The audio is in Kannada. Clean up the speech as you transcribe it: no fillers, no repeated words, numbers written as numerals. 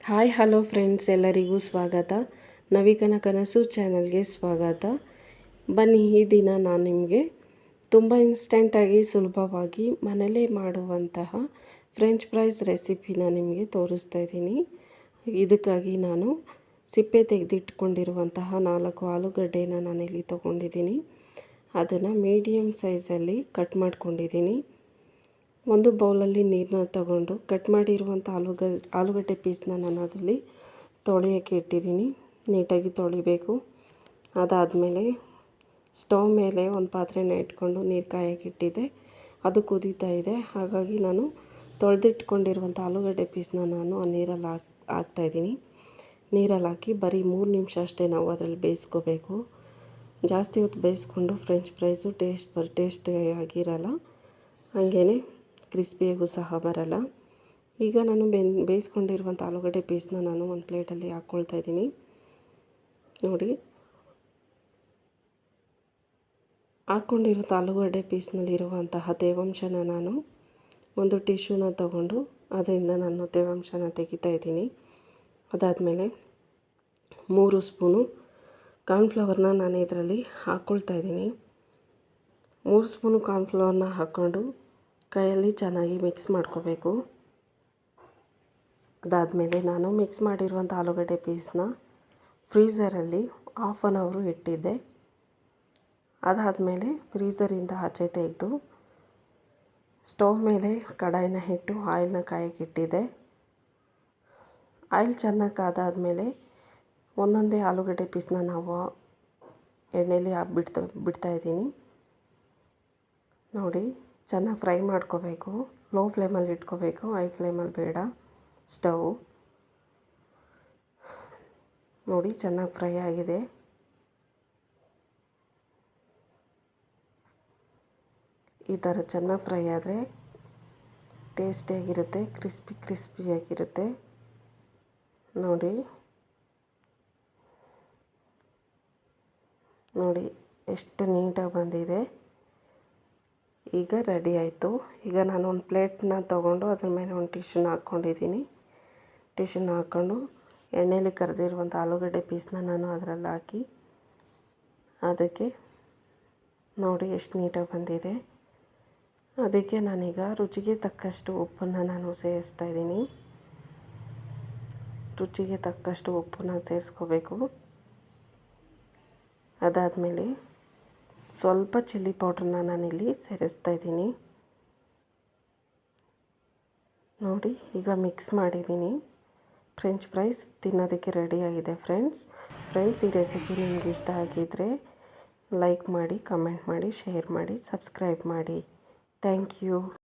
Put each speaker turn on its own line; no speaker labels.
ಹಾಯ್ ಹಲೋ ಫ್ರೆಂಡ್ಸ್, ಎಲ್ಲರಿಗೂ ಸ್ವಾಗತ. ನವಿಕನ ಕನಸು ಚಾನಲ್ಗೆ ಸ್ವಾಗತ. ಬನ್ನಿ, ಈ ದಿನ ನಾನು ನಿಮಗೆ ತುಂಬ ಇನ್ಸ್ಟೆಂಟಾಗಿ ಸುಲಭವಾಗಿ ಮನೇಲೇ ಮಾಡುವಂತಹ ಫ್ರೆಂಚ್ ಫ್ರೈಸ್ ರೆಸಿಪಿನ ನಿಮಗೆ ತೋರಿಸ್ತಾ ಇದ್ದೀನಿ. ಇದಕ್ಕಾಗಿ ನಾನು ಸಿಪ್ಪೆ ತೆಗೆದಿಟ್ಕೊಂಡಿರುವಂತಹ 4 ಆಲೂಗಡ್ಡೆನ ನಾನಿಲ್ಲಿ ತೊಗೊಂಡಿದ್ದೀನಿ. ಅದನ್ನು ಮೀಡಿಯಮ್ ಸೈಜಲ್ಲಿ ಕಟ್ ಮಾಡ್ಕೊಂಡಿದ್ದೀನಿ. ಒಂದು ಬೌಲಲ್ಲಿ ನೀರನ್ನ ತಗೊಂಡು ಕಟ್ ಮಾಡಿರುವಂಥ ಆಲೂಗಡ್ಡೆ ಪೀಸ್ನ ನಾನು ಅದರಲ್ಲಿ ತೊಳೆಯೋಕ್ಕೆ ಇಟ್ಟಿದ್ದೀನಿ. ನೀಟಾಗಿ ತೊಳಿಬೇಕು. ಅದಾದಮೇಲೆ ಸ್ಟವ್ ಮೇಲೆ ಒಂದು ಪಾತ್ರೆನ ಇಟ್ಕೊಂಡು ನೀರು ಕಾಯೋಕ್ಕೆ ಇಟ್ಟಿದ್ದೆ. ಅದು ಕುದೀತಾ ಇದೆ. ಹಾಗಾಗಿ ನಾನು ತೊಳೆದಿಟ್ಕೊಂಡಿರುವಂಥ ಆಲೂಗಡ್ಡೆ ಪೀಸ್ನ ನಾನು ಆ ನೀರಲ್ಲಿ ಹಾಕ್ತಾಯಿದ್ದೀನಿ. ನೀರಲ್ಲಿ ಹಾಕಿ ಬರೀ 3 ನಿಮಿಷ ಅಷ್ಟೇ ನಾವು ಅದರಲ್ಲಿ ಬೇಯಿಸ್ಕೋಬೇಕು. ಜಾಸ್ತಿ ಹೊತ್ತು ಬೇಯಿಸ್ಕೊಂಡು ಫ್ರೆಂಚ್ ಫ್ರೈಸು ಟೇಸ್ಟ್ ಆಗಿರಲ್ಲ, ಹಾಗೇ ಕ್ರಿಸ್ಪಿಯಾಗೂ ಸಹ ಬರಲ್ಲ. ಈಗ ನಾನು ಬೇಯಿಸ್ಕೊಂಡಿರುವಂಥ ಆಲೂಗಡ್ಡೆ ಪೀಸ್ನ ನಾನು ಒಂದು ಪ್ಲೇಟಲ್ಲಿ ಹಾಕ್ಕೊಳ್ತಾ ಇದ್ದೀನಿ. ನೋಡಿ, ಹಾಕ್ಕೊಂಡಿರುವಂಥ ಆಲೂಗಡ್ಡೆ ಪೀಸ್ನಲ್ಲಿರುವಂತಹ ತೇವಾಂಶನ ನಾನು ಒಂದು ಟಿಶ್ಯೂನ ತಗೊಂಡು ಅದರಿಂದ ನಾನು ತೇವಾಂಶನ ತೆಗಿತಾ ಇದ್ದೀನಿ. ಅದಾದಮೇಲೆ 3 ಸ್ಪೂನು ಕಾರ್ನ್ಫ್ಲವರ್ನ ನಾನು ಇದರಲ್ಲಿ ಹಾಕ್ಕೊಳ್ತಾ ಇದ್ದೀನಿ. 3 ಸ್ಪೂನು ಕಾರ್ನ್ಫ್ಲವರ್ನ ಹಾಕ್ಕೊಂಡು ಕೈಯಲ್ಲಿ ಚೆನ್ನಾಗಿ ಮಿಕ್ಸ್ ಮಾಡ್ಕೋಬೇಕು. ಅದಾದಮೇಲೆ ನಾನು ಮಿಕ್ಸ್ ಮಾಡಿರುವಂಥ ಆಲೂಗಡ್ಡೆ ಪೀಸ್ನ ಫ್ರೀಝರಲ್ಲಿ 1/2 ಅವರ್ ಇಟ್ಟಿದ್ದೆ. ಅದಾದಮೇಲೆ ಫ್ರೀಝರಿಂದ ಆಚೆ ತೆಗೆದು ಸ್ಟವ್ ಮೇಲೆ ಕಡಾಯಿನ ಇಟ್ಟು ಆಯಿಲ್ನ ಕಾಯೋಕ್ಕೆ ಇಟ್ಟಿದ್ದೆ. ಆಯಿಲ್ ಚೆನ್ನಾಗಿ ಕಾದಾದಮೇಲೆ ಒಂದೊಂದೇ ಆಲೂಗಡ್ಡೆ ಪೀಸ್ನ ನಾವು ಎಣ್ಣೆಯಲ್ಲಿ ಬಿಡ್ತಾ ಇದ್ದೀನಿ. ನೋಡಿ, ಚೆನ್ನಾಗಿ ಫ್ರೈ ಮಾಡ್ಕೋಬೇಕು. ಲೋ ಫ್ಲೇಮಲ್ಲಿ ಇಟ್ಕೋಬೇಕು, ಹೈ ಫ್ಲೇಮಲ್ಲಿ ಬೇಡ. ಸ್ಟವ್ ನೋಡಿ ಚೆನ್ನಾಗಿ ಫ್ರೈ ಆಗಿದೆ. ಈ ಥರ ಚೆನ್ನಾಗಿ ಫ್ರೈ ಆದರೆ ಟೇಸ್ಟಿಯಾಗಿರುತ್ತೆ, ಕ್ರಿಸ್ಪಿಯಾಗಿರುತ್ತೆ. ನೋಡಿ ಎಷ್ಟು ನೀಟಾಗಿ ಬಂದಿದೆ. ಈಗ ರೆಡಿ ಆಯಿತು. ಈಗ ನಾನು ಒಂದು ಪ್ಲೇಟ್ನ ತೊಗೊಂಡು ಅದ್ರ ಮೇಲೆ ಒಂದು ಟಿಶ್ಯೂನ ಹಾಕ್ಕೊಂಡಿದ್ದೀನಿ. ಟಿಶ್ಯೂನ ಹಾಕ್ಕೊಂಡು ಎಣ್ಣೆಯಲ್ಲಿ ಕರೆದಿರುವಂಥ ಆಲೂಗಡ್ಡೆ ಪೀಸ್ನ ನಾನು ಅದರಲ್ಲಿ ಹಾಕಿ ಅದಕ್ಕೆ ನೋಡಿ ಎಷ್ಟು ನೀಟಾಗಿ ಬಂದಿದೆ. ಅದಕ್ಕೆ ನಾನೀಗ ರುಚಿಗೆ ತಕ್ಕಷ್ಟು ಉಪ್ಪನ್ನು ನಾನು ಸೇರಿಸ್ತಾ ಇದ್ದೀನಿ. ರುಚಿಗೆ ತಕ್ಕಷ್ಟು ಉಪ್ಪನ್ನ ಸೇರಿಸ್ಕೋಬೇಕು. ಅದಾದಮೇಲೆ ಸ್ವಲ್ಪ ಚಿಲ್ಲಿ ಪೌಡ್ರನ್ನ ನಾನಿಲ್ಲಿ ಸೇರಿಸ್ತಾ ಇದ್ದೀನಿ. ನೋಡಿ, ಈಗ ಮಿಕ್ಸ್ ಮಾಡಿದ್ದೀನಿ. ಫ್ರೆಂಚ್ ಫ್ರೈಸ್ ತಿನ್ನೋದಕ್ಕೆ ರೆಡಿಯಾಗಿದೆ ಫ್ರೆಂಡ್ಸ್. ಈ ರೆಸಿಪಿ ನಿಮ್ಗೆ ಇಷ್ಟ ಆಗಿದ್ದರೆ ಲೈಕ್ ಮಾಡಿ, ಕಮೆಂಟ್ ಮಾಡಿ, ಶೇರ್ ಮಾಡಿ, ಸಬ್ಸ್ಕ್ರೈಬ್ ಮಾಡಿ. Thank you.